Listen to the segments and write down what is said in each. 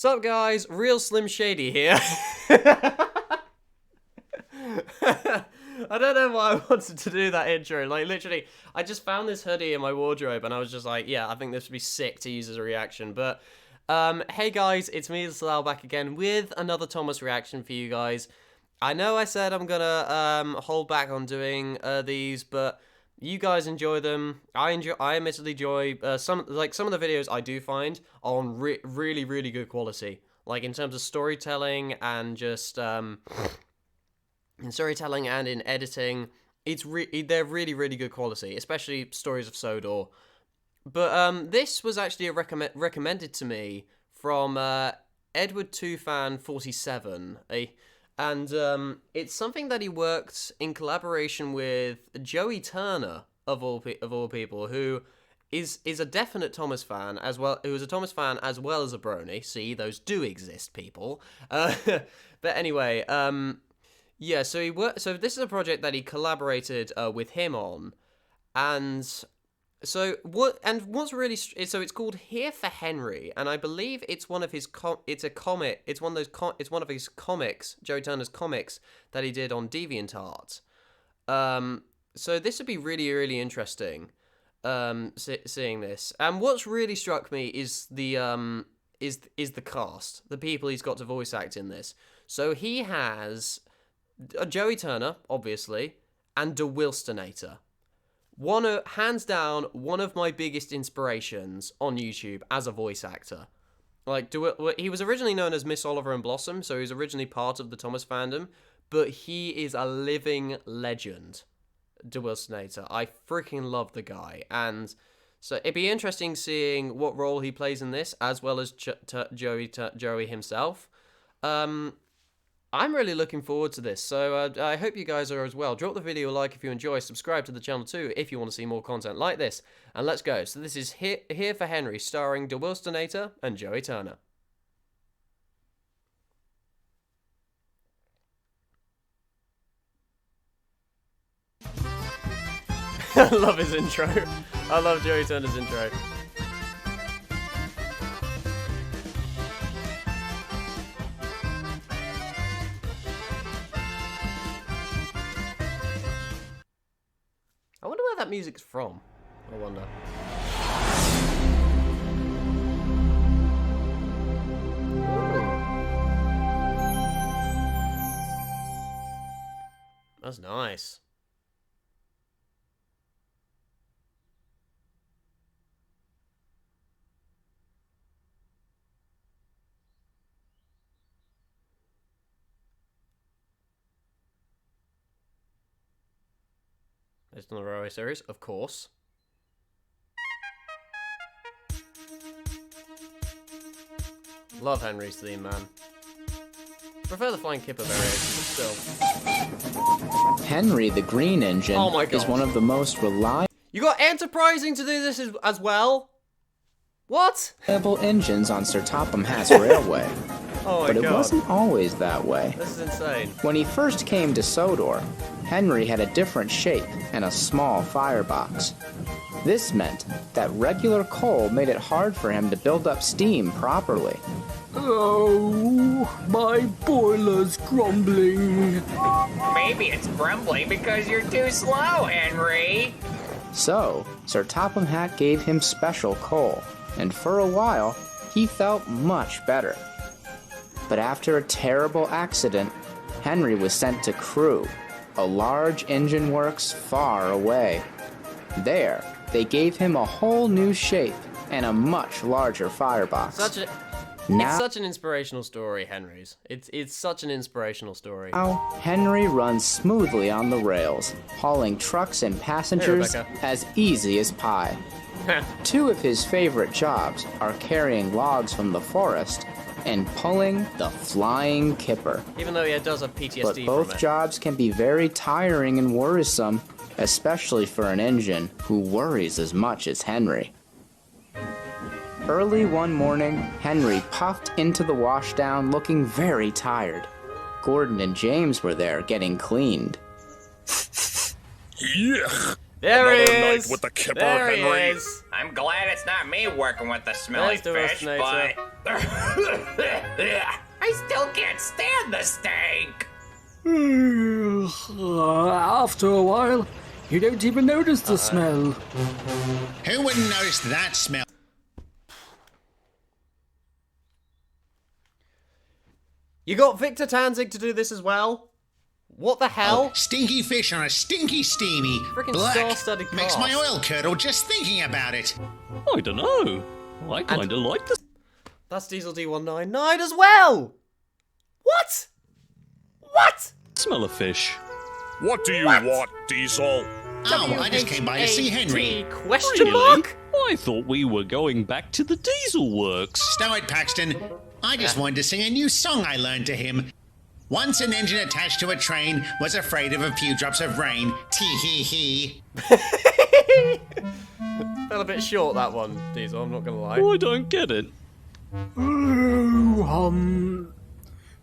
Sup guys, Real Slim Shady here. I don't know why I wanted to do that intro. Like, literally, I just found this hoodie in my wardrobe and I was just like, yeah, I think this would be sick to use as a reaction. But, hey guys, it's me, Salal, back again with another Thomas reaction for you guys. I know I said I'm gonna hold back on doing these, but you guys enjoy them. I admittedly enjoy some of the videos I do find are on really good quality. Like in terms of storytelling and just in storytelling and in editing, they're really good quality, especially Stories of Sodor. But this was actually recommended to me from Edward2fan47, and it's something that he worked in collaboration with Joey Turner of all people, who is a definite Thomas fan as well. Who is a Thomas fan as well as a brony. See, those do exist, people. But anyway, yeah. So So this is a project that he collaborated with him on, and so what's really so it's called Here for Henry, and I believe it's one of his it's one of his comics, Joey Turner's comics that he did on DeviantArt. So this would be really interesting, seeing this. And what's really struck me is the the cast, the people he's got to voice act in this. So he has Joey Turner, obviously, and DaWillstanator. Hands down, one of my biggest inspirations on YouTube as a voice actor. Like, he was originally known as Miss Oliver and Blossom, so he was originally part of the Thomas fandom, but he is a living legend, DaWillstanator. I freaking love the guy, and so it'd be interesting seeing what role he plays in this, as well as Joey himself. I'm really looking forward to this, so I hope you guys are as well. Drop the video a like if you enjoy, subscribe to the channel too if you want to see more content like this, and let's go. So this is Here for Henry, starring DaWillstanator and Joey Turner. I love his intro. I love Joey Turner's intro. I wonder where that music's from. I wonder. Ooh. That's nice. Based on the Railway series, of course. Love Henry's theme, man. Prefer the Flying Kipper variation, but still. Henry the Green Engine is one of the most reliable... You got Enterprising to do this as well? What? ...engines on Sir Topham Hatt's railway. Oh my but God. It wasn't always that way. This is insane. When he first came to Sodor, Henry had a different shape and a small firebox. This meant that regular coal made it hard for him to build up steam properly. Oh, my boiler's grumbling. Maybe it's grumbling because you're too slow, Henry. So, Sir Topham Hatt gave him special coal, and for a while, he felt much better. But after a terrible accident, Henry was sent to Crewe, a large engine works far away. There, they gave him a whole new shape and a much larger firebox. It's such an inspirational story, Henry's. It's such an inspirational story. Now, Henry runs smoothly on the rails, hauling trucks and passengers as easy as pie. Two of his favorite jobs are carrying logs from the forest and pulling the Flying Kipper. Even though he does have PTSD but both from it. jobs can be very tiring and worrisome, especially for an engine who worries as much as Henry. Early one morning, Henry puffed into the washdown looking very tired. Gordon and James were there getting cleaned. Yuck! There he Another night is. with the kipper, there Henry. he is. I'm glad it's not me working with the smelly There's fish, but DaWillstanator. I still can't stand the stank. After a while, you don't even notice the smell. Who wouldn't notice that smell? You got Victor Tanzig to do this as well? What the hell? Stinky fish on a stinky steamy. Frickin' Black. star-studded Makes my cast. oil curdle just thinking about it. I don't know. I kind of like the That's Diesel D199 as well! What? What? smell of fish. What do you want, Diesel? Oh, I just came by to see Henry. Question Really? mark? I thought we were going back to the diesel works. Stow it, Paxton. I just wanted to sing a new song I learned to him. Once an engine attached to a train was afraid of a few drops of rain. Tee-hee-hee. Fell a bit short, that one, Diesel, I'm not gonna lie. I don't get it.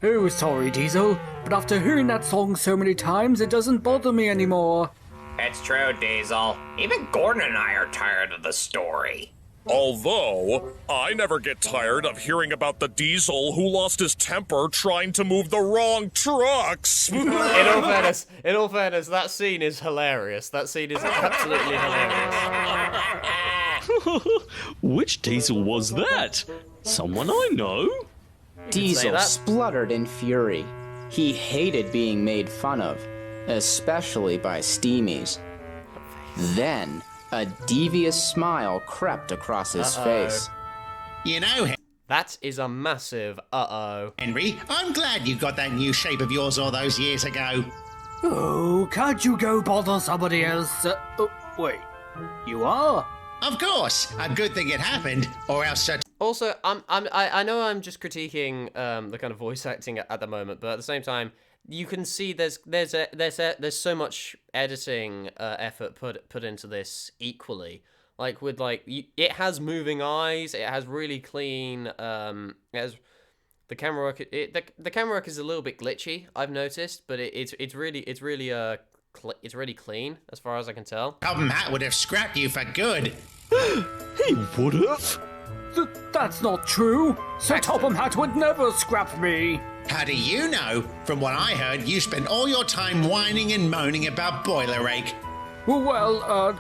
Oh, sorry, Diesel, but after hearing that song so many times, it doesn't bother me anymore. It's true, Diesel. Even Gordon and I are tired of the story. Although, I never get tired of hearing about the Diesel who lost his temper trying to move the wrong trucks. In all fairness, that scene is hilarious. That scene is absolutely hilarious. Which diesel was that? Someone I know? Diesel that. spluttered in fury. He hated being made fun of, especially by Steamies. Then, a devious smile crept across his face. You know, That is a massive uh-oh. Henry, I'm glad you got that new shape of yours all those years ago. Oh, can't you go bother somebody else? Oh, wait, you are? Of course, a good thing it happened, or else such. Also, I know I'm just critiquing the kind of voice acting at the moment, but at the same time, you can see there's so much editing effort put into this equally. Like with it has moving eyes, it has really clean. It has the camera work. The camera work is a little bit glitchy, I've noticed, but it's really clean as far as I can tell. Problem Hat would have scrapped you for good. He would have. That's not true. Sir Topham Hatt would never scrap me. How do you know? From what I heard, you spent all your time whining and moaning about boiler ache. Well,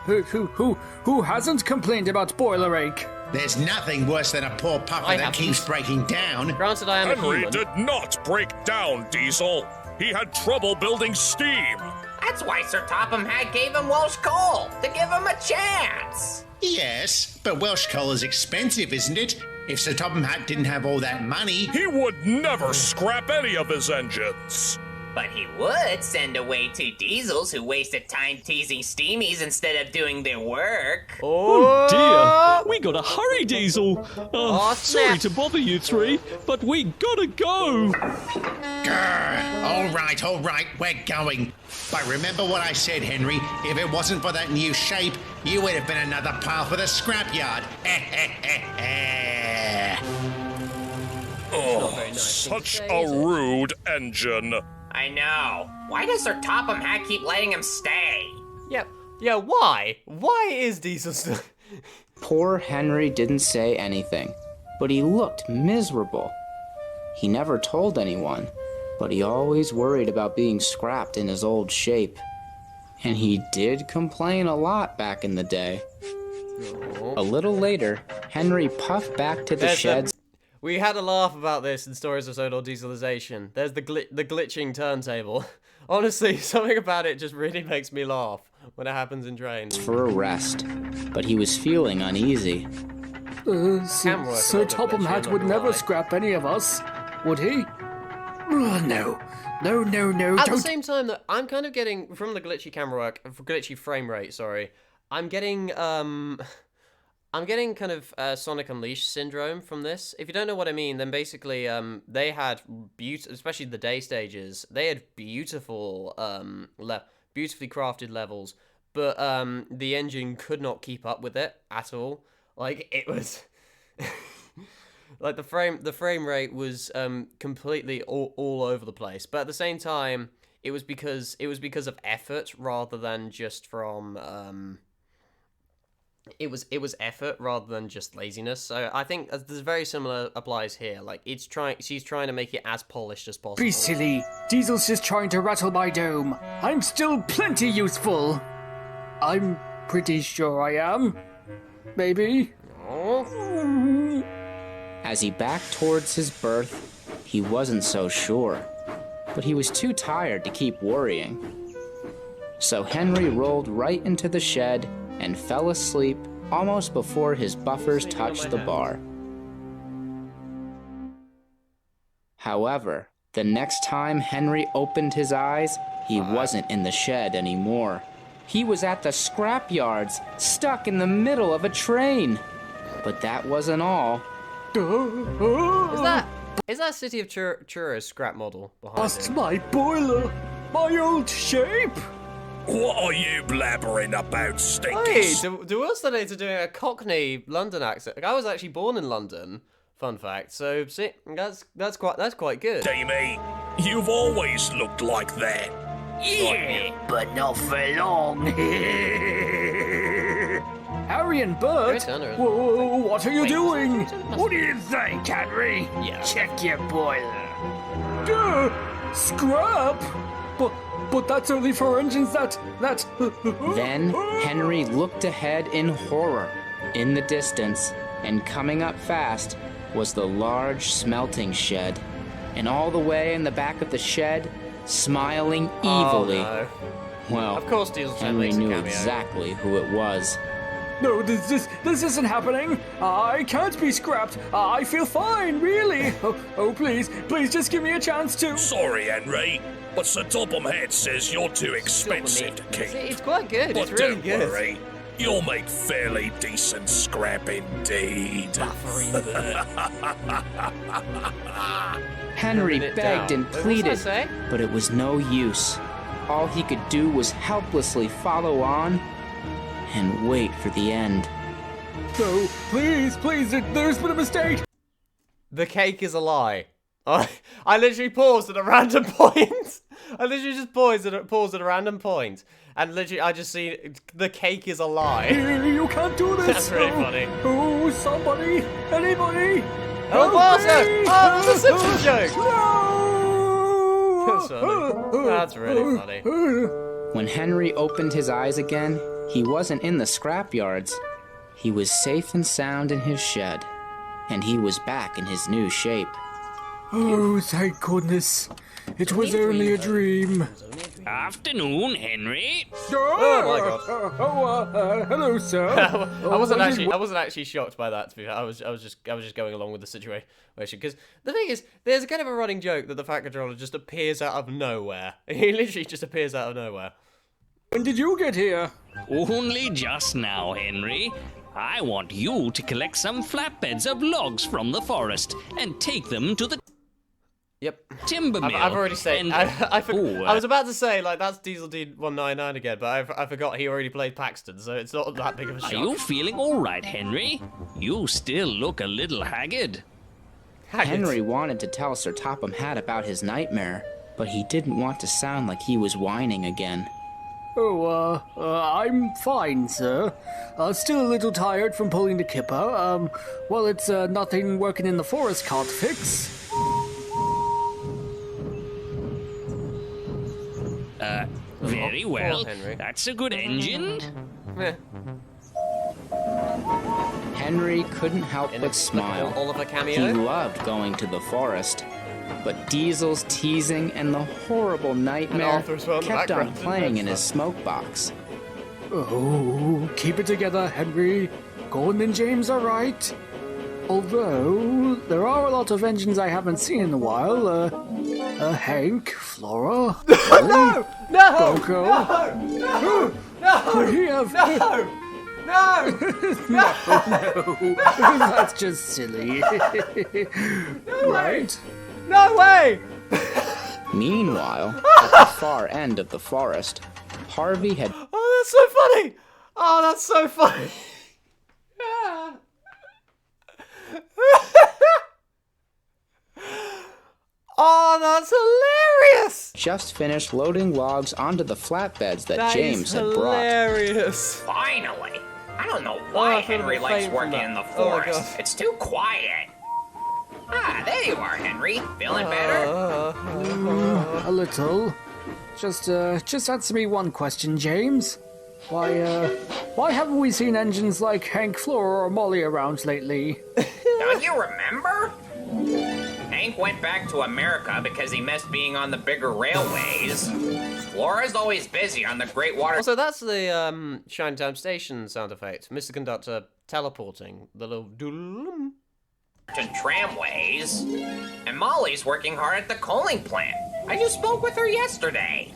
who hasn't complained about boiler ache? There's nothing worse than a poor I puffer that haven't. keeps breaking down. Granted, I am a Henry human. did not break down, Diesel. He had trouble building steam. That's why Sir Topham Hatt gave him Welsh coal, to give him a chance. Yes, but Welsh coal is expensive, isn't it? If Sir Topham Hatt didn't have all that money, He would never scrap any of his engines. But he would send away 2 diesels who wasted time teasing steamies instead of doing their work. Oh Dear, we gotta hurry, Diesel. Aw, Sorry snap. to bother you three, but we gotta go. grr. All right, we're going. But remember what I said, Henry. If it wasn't for that new shape, you would have been another pile for the scrapyard. Oh, such a rude engine. I know. Why does Sir Topham Hatt keep letting him stay? Yeah, why? Why is Diesel still... Poor Henry didn't say anything, but he looked miserable. He never told anyone, but he always worried about being scrapped in his old shape. And he did complain a lot back in the day. A little later, Henry puffed back to the There's sheds. We had a laugh about this in Stories of Sodor Dieselization. There's the glitching turntable. Honestly, something about it just really makes me laugh when it happens in trains. For a rest, but he was feeling uneasy. Camera work a Sir little bit Topham glitchy, Hatt I'm would not gonna never lie. scrap any of us, would he? No, At the don't. same time, that I'm kind of getting from the glitchy camera work, glitchy frame rate. Sorry, I'm getting kind of Sonic Unleashed syndrome from this. If you don't know what I mean, then basically they had especially the day stages. They had beautiful beautifully crafted levels, but the engine could not keep up with it at all. Like it was. Like the frame rate was completely all over the place, but at the same time, it was because of effort rather than just from it was effort rather than just laziness. So I think there's very similar applies here. Like she's trying to make it as polished as possible. Be silly. Diesel's just trying to rattle my dome. I'm still plenty useful. I'm pretty sure I am. Maybe. As he backed towards his berth, he wasn't so sure, but he was too tired to keep worrying. So Henry rolled right into the shed and fell asleep almost before his buffers touched the bar. However, the next time Henry opened his eyes, he wasn't in the shed anymore. He was at the scrap yards, stuck in the middle of a train. But that wasn't all. Is that City of Churros scrap model behind Lost him? my boiler. My old shape. What are you blabbering about, Hey, Stinkies? DaWillstanator doing a Cockney London accent. Like, I was actually born in London. Fun fact. So see, that's quite good. Damie, you've always looked like that. Yeah, but not for long. Harry and Bert? Turner, Whoa, what are you doing? What do you think, Henry? Yeah. Check your boiler. Scrap? But that's only for engines that... Then Henry looked ahead in horror. In the distance, and coming up fast, was the large smelting shed. And all the way in the back of the shed, smiling evilly. Oh, no. Well, Of course Diesel Henry makes a knew cameo. exactly who it was. No, this isn't happening. I can't be scrapped. I feel fine, really. Oh, please just give me a chance to... Sorry, Henry, but Sir Topham Head says you're too expensive to keep. It's quite good. But It's really don't good. worry, you'll make fairly decent scrap indeed. Henry It begged down. and What was I pleaded, saying? but it was no use. All he could do was helplessly follow on and wait for the end. No, please, there's been a mistake. The cake is a lie. I literally paused at a random point. I literally just paused at a random point, and literally I just see the cake is a lie. You can't do this. That's really funny. Oh, somebody, anybody. Oh, help Barca! me! Oh, that's a Simpsons joke. No! That's funny. That's really funny. When Henry opened his eyes again, he wasn't in the scrapyards. He was safe and sound in his shed, and he was back in his new shape. Oh, thank goodness. It was only a dream. Afternoon, Henry. Oh my god. Hello, sir. I wasn't actually shocked by that. To be fair, I was just going along with the situation. Because the thing is, there's kind of a running joke that the Fat Controller just appears out of nowhere. He literally just appears out of nowhere. When did you get here? Only just now, Henry. I want you to collect some flatbeds of logs from the forest and take them to the Yep. timber mill. I've already said. and- I Oh, was about to say like that's Diesel D199 again, but I forgot he already played Paxton, so it's not that big of a shock. Are you feeling all right, Henry? You still look a little haggard. Henry wanted to tell Sir Topham Hatt about his nightmare, but he didn't want to sound like he was whining again. Oh, I'm fine, sir. Still a little tired from pulling the kipper. Well, it's nothing working in the forest can't fix. Very well. Henry. That's a good engine. Eh, Henry couldn't help in but a smile. Oliver He cameo. loved going to the forest, but Diesel's teasing and the horrible nightmare Arthur as well in the kept on background. playing in his smoke box. Oh, keep it together, Henry. Gordon and James are right. Although, there are a lot of engines I haven't seen in a while. Hank, Flora, No! Coco. No! No! We have... No! No! No, that's just silly. Right? No way! Meanwhile, at the far end of the forest, Harvey had Oh, that's so funny! Oh, that's so funny! Oh, that's Yes! just finished loading logs onto the flatbeds that That James is had brought. hilarious. Finally! I don't know I why feel a Henry bit likes faint from working that. in the Oh my forest. God. It's too quiet. Ah, there you are, Henry. Feeling better? A little. Just answer me one question, James. Why haven't we seen engines like Hank Flora or Molly around lately? Don't you remember? Hank went back to America because he missed being on the bigger railways. Flora's always busy on the Great Water Also, that's the Shinetown Station sound effect. Mr. Conductor teleporting. The little doodle. tramways. And Molly's working hard at the coaling plant. I just spoke with her yesterday.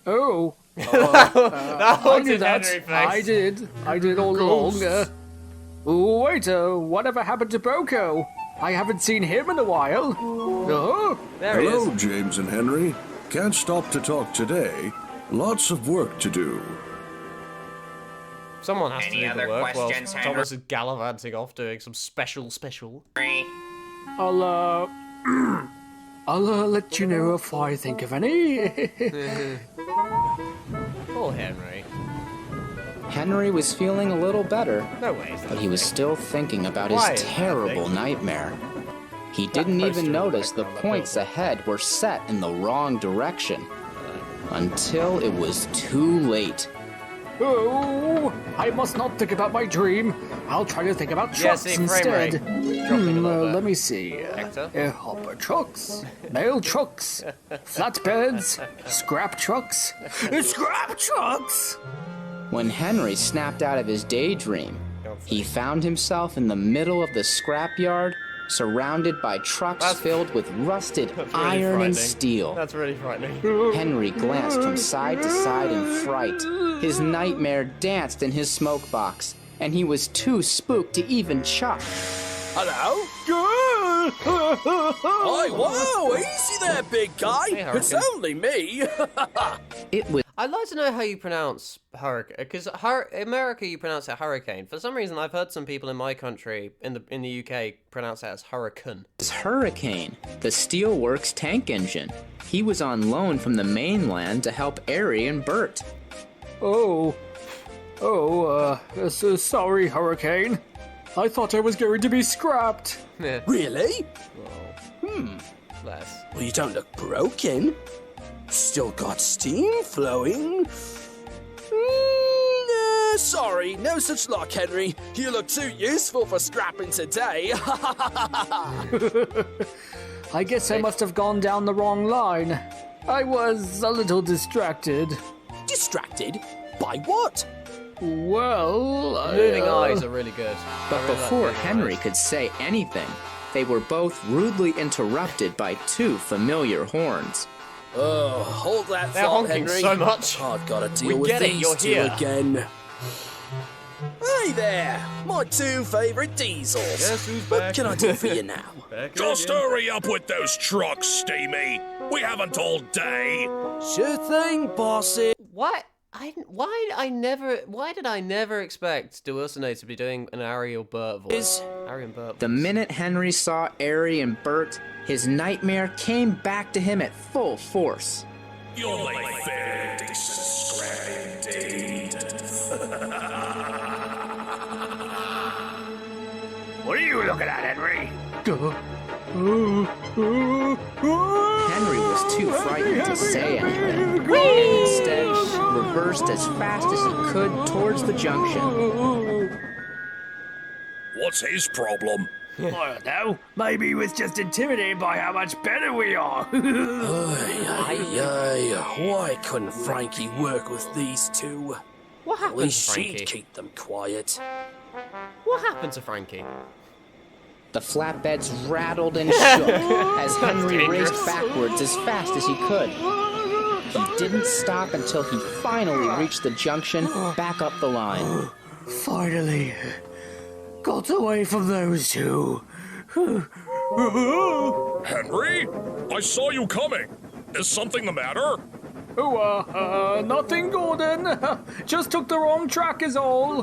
Oh. That I haunted did that. Henry face. I did all along. Wait, whatever happened to Boko? I haven't seen him in a while. Oh. There he Hello, is. James and Henry. Can't stop to talk today. Lots of work to do. Someone has Any to do other the work while questions, Henry? Thomas is gallivanting off doing some special. I'll let you know if I think of any. Poor Henry. Henry was feeling a little better, No way. but he was still thinking about his Why is that terrible thing? nightmare. He didn't poster even looked notice like the on the points billboard. ahead were set in the wrong direction. Until it was too late. Oh, I must not think about my dream. I'll try to think about trucks see, frame instead. rate dropping a little bit. Let me see. Hector? Hopper trucks, mail trucks, flatbeds, scrap trucks. Scrap trucks! When Henry snapped out of his daydream, he found himself in the middle of the scrapyard, surrounded by trucks That's- filled with rusted That's really iron frightening. and steel. That's really frightening. Henry glanced from side to side in fright. His nightmare danced in his smoke box, and he was too spooked to even chuck. Hello? Hi, whoa, easy there, big guy. Hey, It's Hurricane. only me. It was I'd like to know how you pronounce hurricane, because America you pronounce it hurricane. For some reason, I've heard some people in my country, in the UK, pronounce it as hurricane. Hurricane, the steelworks tank engine. He was on loan from the mainland to help Ari and Bert. So sorry, Hurricane. I thought I was going to be scrapped. Really? Bless. Well, you don't look broken. Still got steam flowing. Sorry, no such luck, Henry. You look too useful for scrapping today. I guess I must have gone down the wrong line. I was a little distracted. Distracted? By what? Well, Moving eyes are really good. But I really like before moving Henry eyes. could say anything, they were both rudely interrupted by two familiar horns. Oh, hold that They're thought, honking Henry. so much. I've got to We deal with get it, these you're two here. again. Hey there, my two favourite diesels. Guess who's What back? can I do for you now? Just again. hurry up with those trucks, Steamy. We haven't all day. Sure thing, bossy. Why did I never expect DaWillstanator to be doing an Ari or Bert voice? Ari and Bert. The minute Henry saw Ari and Bert, his nightmare came back to him at full force. You'll make fair, decent scrap indeed. What are you looking at, Henry? Henry was too frightened to say anything, and instead reversed as fast as he could towards the junction. What's his problem? I don't know. Maybe he was just intimidated by how much better we are. Why couldn't Frankie work with these two? What At happened to least Frankie? she'd keep them quiet. What happened to Frankie? The flatbeds rattled and shook as Henry raced backwards as fast as he could. He didn't stop until he finally reached the junction back up the line. Finally, got away from those two. Henry? I saw you coming. Is something the matter? Nothing, Gordon. Just took the wrong track is all.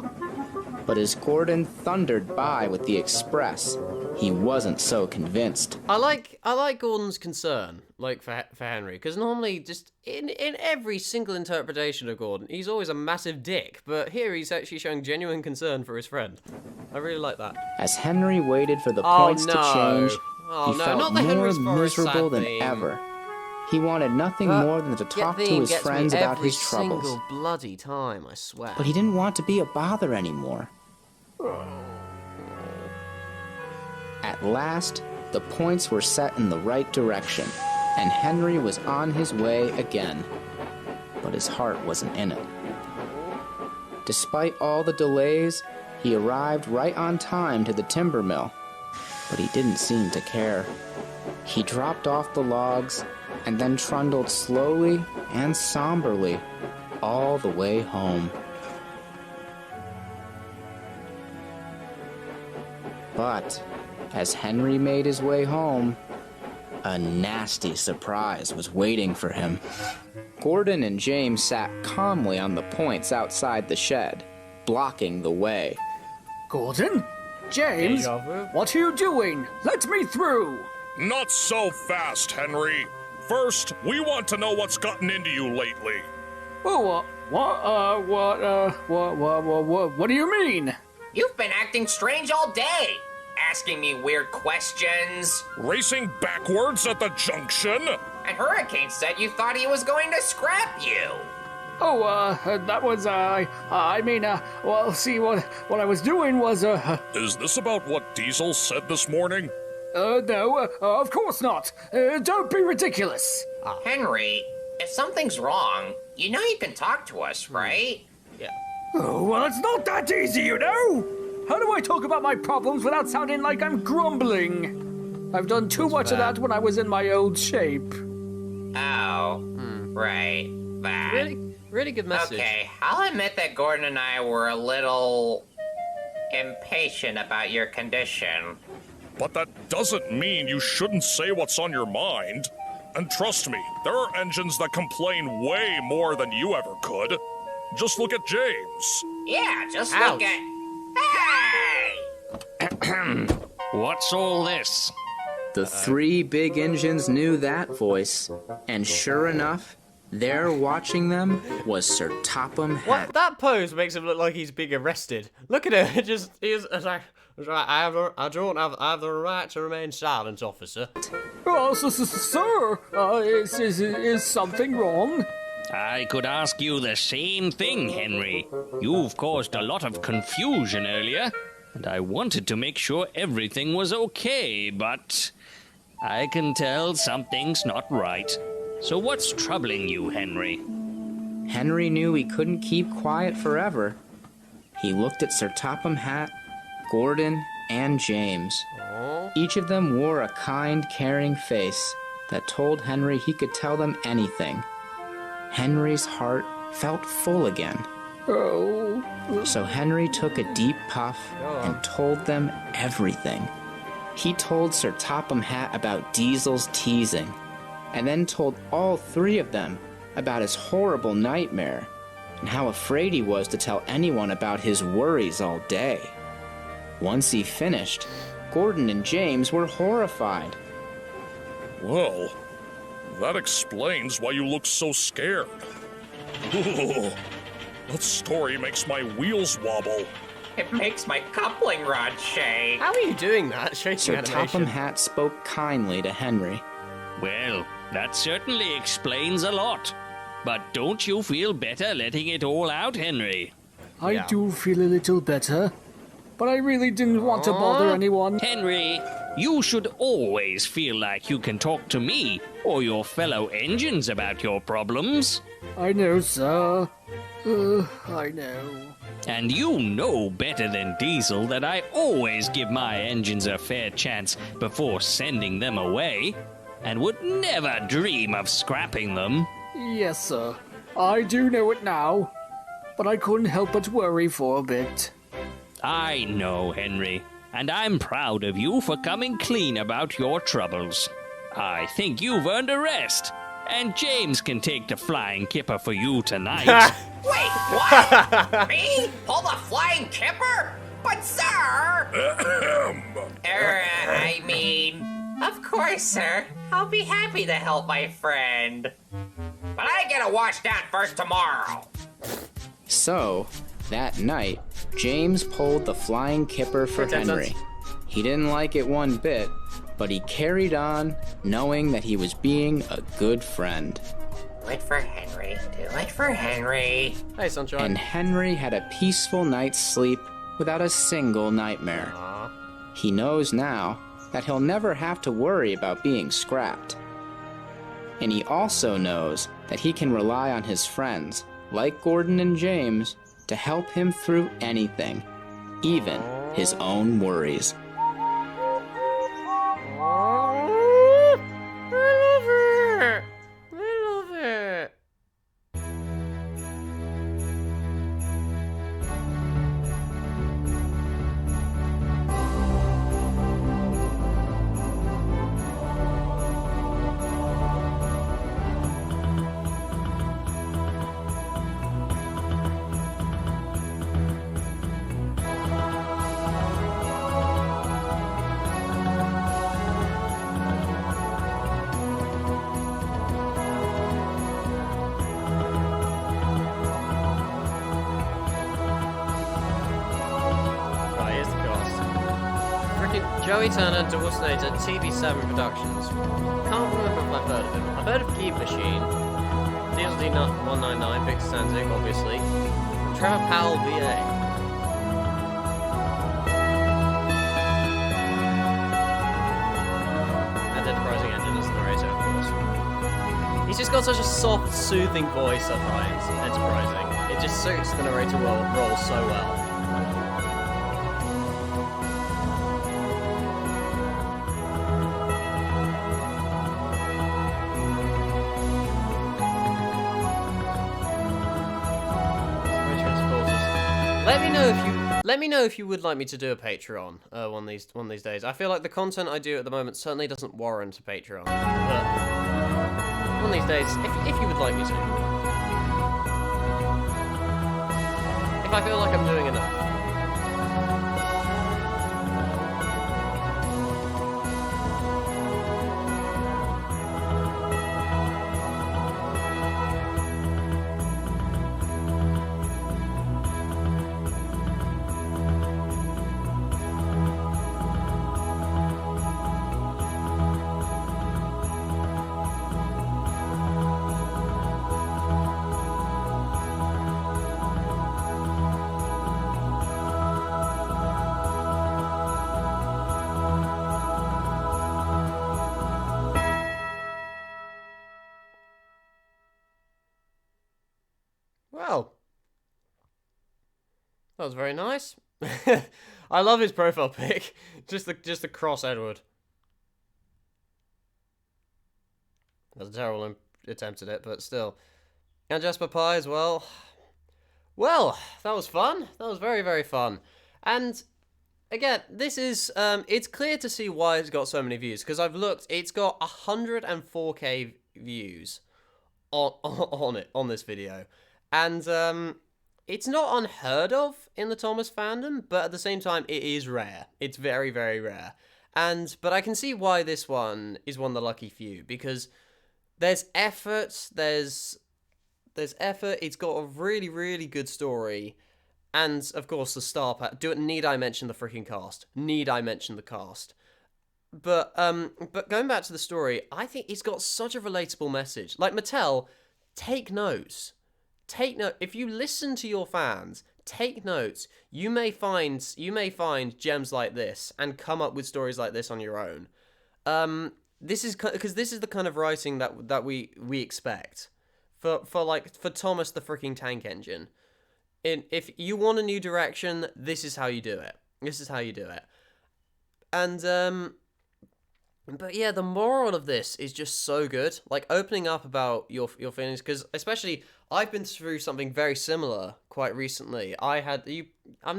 But as Gordon thundered by with the express, he wasn't so convinced. I like Gordon's concern, like for Henry, because normally just in every single interpretation of Gordon, he's always a massive dick, but here he's actually showing genuine concern for his friend. I really like that. As Henry waited for the points to change, he felt not the more Henry's Forest miserable sad than theme. ever. He wanted nothing more than to talk to his friends about his troubles. Every single bloody time, I swear. But he didn't want to be a bother anymore. At last, the points were set in the right direction, and Henry was on his way again. But his heart wasn't in it. Despite all the delays, he arrived right on time to the timber mill, but he didn't seem to care. He dropped off the logs and then trundled slowly and somberly all the way home. But as Henry made his way home, a nasty surprise was waiting for him. Gordon and James sat calmly on the points outside the shed, blocking the way. Gordon? James? What are you doing? Let me through! Not so fast, Henry. First, we want to know what's gotten into you lately. Oh, what do you mean? You've been acting strange all day, asking me weird questions. Racing backwards at the junction? And Hurricane said you thought he was going to scrap you. Oh, that was, see, what I was doing was, Is this about what Diesel said this morning? No, of course not. Don't be ridiculous. Henry, if something's wrong, you know you can talk to us, right? Yeah. Oh, well, it's not that easy, you know. How do I talk about my problems without sounding like I'm grumbling? I've done too much of that when I was in my old shape. Oh, right. That. Really good message. Okay, I'll admit that Gordon and I were a little impatient about your condition. But that doesn't mean you shouldn't say what's on your mind. And trust me, there are engines that complain way more than you ever could. Just look at James. Yeah, just Ouch. look at... Hey! What's all this? The three big engines knew that voice, and sure enough, there watching them was Sir Topham Hatt. What? That pose makes him look like he's being arrested. Look at him. It's like, I don't have the right to remain silent, officer. Oh, sir, is something wrong? I could ask you the same thing, Henry. You've caused a lot of confusion earlier, and I wanted to make sure everything was okay, but I can tell something's not right. So what's troubling you, Henry? Henry knew he couldn't keep quiet forever. He looked at Sir Topham Hatt, Gordon, and James. Each of them wore a kind, caring face that told Henry he could tell them anything. Henry's heart felt full again. Oh. So Henry took a deep puff and told them everything. He told Sir Topham Hatt about Diesel's teasing, and then told all three of them about his horrible nightmare and how afraid he was to tell anyone about his worries all day. Once he finished, Gordon and James were horrified. Well, that explains why you look so scared. That story makes my wheels wobble. It makes my coupling rod shake. How are you doing that? Shaking Sir animation. Topham Hatt spoke kindly to Henry. Well, that certainly explains a lot. But don't you feel better letting it all out, Henry? I do feel a little better, but I really didn't want to bother anyone. Henry, you should always feel like you can talk to me or your fellow engines about your problems. I know, sir. I know. And you know better than Diesel that I always give my engines a fair chance before sending them away, and would never dream of scrapping them. Yes, sir. I do know it now, but I couldn't help but worry for a bit. I know, Henry, and I'm proud of you for coming clean about your troubles. I think you've earned a rest, and James can take the flying kipper for you tonight. Wait, what? Me? Pull the flying kipper? But, sir! I mean, of course, sir. I'll be happy to help my friend. But I gotta watch that first tomorrow. So, that night, James pulled the flying kipper for Henry. He didn't like it one bit, but he carried on, knowing that he was being a good friend. Do it for Henry. Do it for Henry. Hey, Sunshine. And Henry had a peaceful night's sleep without a single nightmare. Aww. He knows now that he'll never have to worry about being scrapped. And he also knows that he can rely on his friends, like Gordon and James, to help him through anything, even his own worries. Joey Turner, DaWillstanator, TV7 Productions. Can't remember if I've heard of him. I've heard of Keep Machine. DLD 199, Victor Tanzig, obviously. Trevor Powell, VA. And Enterprising Engine as the narrator, of course. He's just got such a soft, soothing voice at times. Enterprising. It just suits the narrator role so well. Let me know if you would like me to do a Patreon one of these days. I feel like the content I do at the moment certainly doesn't warrant a Patreon, but one of these days, if you would like me to, if I feel like I'm doing enough. Well, that was very nice. I love his profile pic. Just the cross Edward. That was a terrible attempt at it, but still. And Jasper Pie as well. Well, that was fun. That was very, very fun. And again, this is it's clear to see why it's got so many views, because I've looked. It's got 104k views on this video. And it's not unheard of in the Thomas fandom, but at the same time, it is rare. It's very, very rare. But I can see why this one is one of the lucky few, because there's effort, there's effort, it's got a really, really good story, and of course the star power. Need I mention the freaking cast? Need I mention the cast? But going back to the story, I think it's got such a relatable message. Like, Mattel, take notes. Take note. If you listen to your fans, take notes. You may find gems like this and come up with stories like this on your own. This is because this is the kind of writing that we expect for Thomas the freaking Tank Engine. If you want a new direction, this is how you do it. This is how you do it. And but yeah, the moral of this is just so good. Like, opening up about your feelings, because especially I've been through something very similar quite recently. I'm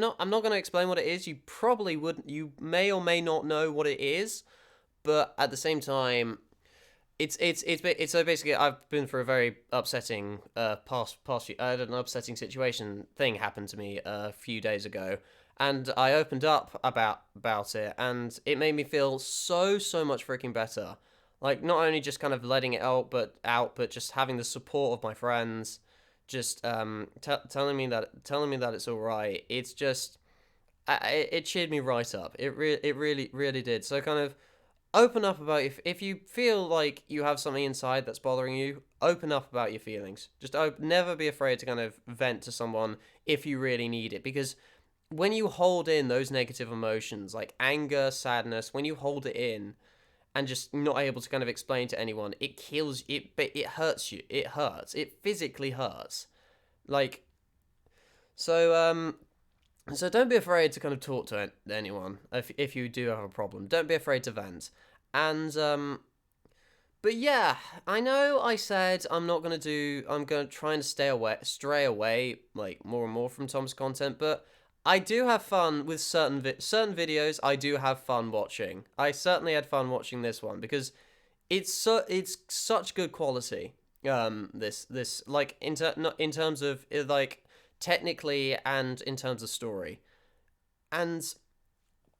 not going to explain what it is. You probably wouldn't. You may or may not know what it is, but at the same time, it's so basically I've been through a very upsetting past few, I had an upsetting thing happened to me a few days ago, and I opened up about it, and it made me feel so much freaking better. Like, not only just kind of letting it but just having the support of my friends, just telling me that it's all right. It's just it cheered me right up. It really did. So kind of open up about if you feel like you have something inside that's bothering you. Open up about your feelings. Just never be afraid to kind of vent to someone if you really need it, because when you hold in those negative emotions like anger, sadness, when you hold it in and just not able to kind of explain to anyone, it kills it. It hurts you. It hurts. It physically hurts. Like, so so don't be afraid to kind of talk to anyone if you do have a problem. Don't be afraid to vent. And but yeah, I know I said I'm going to try and stray away like more and more from Tom's content, but I do have fun with certain videos. I do have fun watching. I certainly had fun watching this one because it's such good quality. This like in terms of like technically and in terms of story. And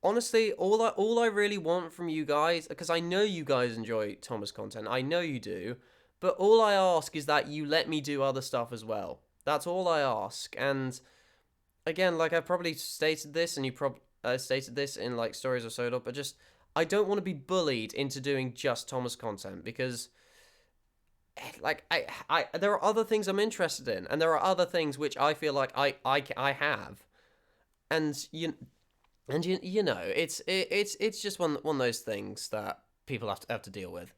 honestly, all I really want from you guys, because I know you guys enjoy Thomas content, I know you do, but all I ask is that you let me do other stuff as well. That's all I ask. And again, like I probably stated this, and you stated this in like Stories of Soda, but just I don't want to be bullied into doing just Thomas content, because like I there are other things I'm interested in, and there are other things which I feel like I have, and you know it's just one of those things that people have to deal with.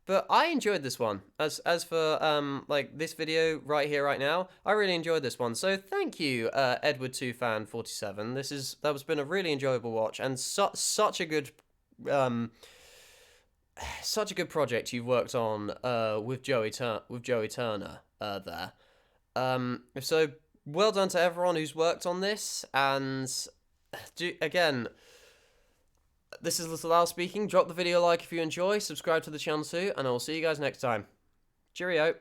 But I enjoyed this one. As for like this video right here right now, I really enjoyed this one. So thank you, Edward2fan47. That was been a really enjoyable watch, and such a good project you've worked on with Joey Turner there. So well done to everyone who's worked on this, and again, this is Little Al speaking. Drop the video a like if you enjoy, subscribe to the channel too, and I'll see you guys next time. Cheerio.